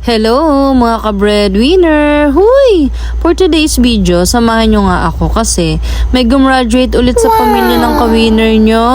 Hello mga ka-breadwinner! Huy! For today's video, samahan nyo nga ako kasi may gumraduate ulit sa pamilya ng ka-winner nyo.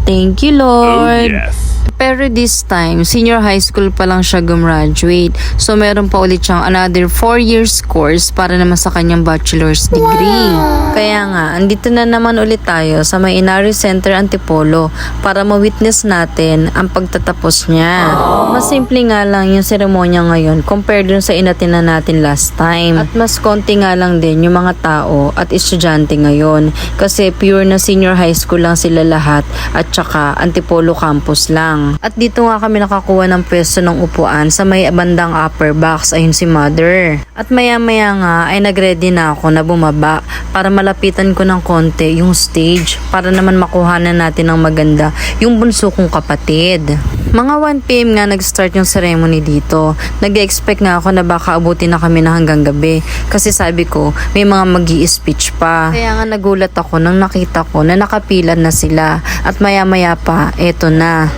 Thank you, Lord! Oh, yes. Pero this time, senior high school pa lang siya gumraduate. So meron pa ulit siyang another 4 years course para naman sa kanyang bachelor's degree. Kaya nga, andito na naman ulit tayo sa may Inari Center Antipolo para ma-witness natin ang pagtatapos niya. Mas simple nga lang yung seremonya ngayon compared dun sa inatinan natin last time. At mas konti nga lang din yung mga tao at estudyante ngayon kasi pure na senior high school lang sila lahat at saka Antipolo campus lang. At dito nga kami nakakuha ng pwesto ng upuan sa may bandang upper box, ayun si mother. At maya maya nga ay nagready na ako na bumaba para malapitan ko ng konti yung stage para naman makuha na natin ng maganda yung bunso kong kapatid. Mga 1pm nga nag-start yung ceremony dito. Nag-expect nga ako na baka abutin na kami na hanggang gabi kasi sabi ko may mga magi-speech pa. Kaya nga nagulat ako nang nakita ko na nakapilan na sila at maya maya pa eto na.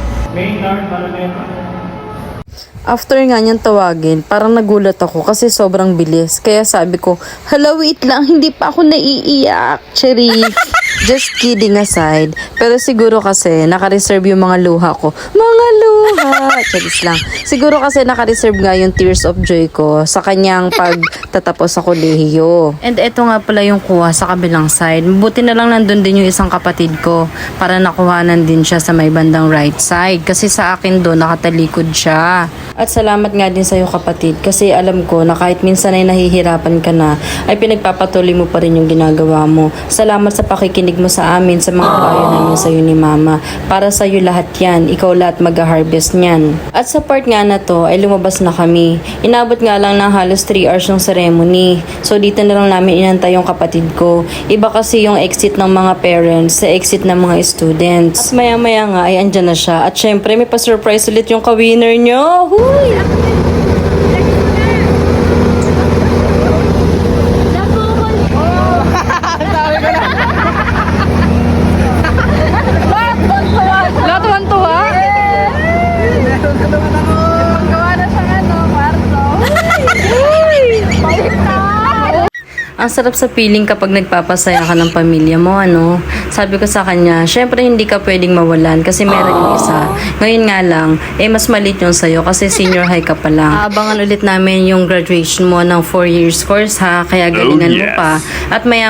After nga niyang tawagin, parang nagulat ako kasi sobrang bilis. Kaya sabi ko, hala wait lang, hindi pa ako naiiyak. Cherry. Just kidding aside. Pero siguro kasi naka-reserve yung mga luha ko. Mga luha. Charis lang. Siguro kasi naka-reserve nga yung tears of joy ko sa kanyang pagtatapos sa kolehiyo. And eto nga pala yung kuha sa kabilang side. Buti na lang nandun din yung isang kapatid ko para nakuhanan din siya sa may bandang right side. Kasi sa akin doon nakatalikod siya. At salamat nga din sa'yo kapatid kasi alam ko na kahit minsan ay nahihirapan ka na ay pinagpapatuloy mo pa rin yung ginagawa mo. Salamat sa pakikinig mo sa amin sa mga payo namin sa'yo ni mama. Para sa'yo lahat yan, ikaw lahat mag-harvest niyan. At sa part nga na to ay lumabas na kami. Inabot nga lang ng halos 3 hours yung ceremony. So dito na lang namin inantay yung kapatid ko. Iba kasi yung exit ng mga parents sa exit ng mga students. At maya maya nga ay andyan na siya. At syempre may pa-surprise ulit yung ka-winner nyo. Huy! Ang sarap sa feeling kapag nagpapasaya ka ng pamilya mo, ano? Sabi ko sa kanya, syempre hindi ka pwedeng mawalan kasi meron yung isa. Ngayon nga lang, mas maliit yung sa'yo kasi senior high ka pa lang. Aabangan ulit namin yung graduation mo ng 4 years course ha, kaya galingan mo pa. At maya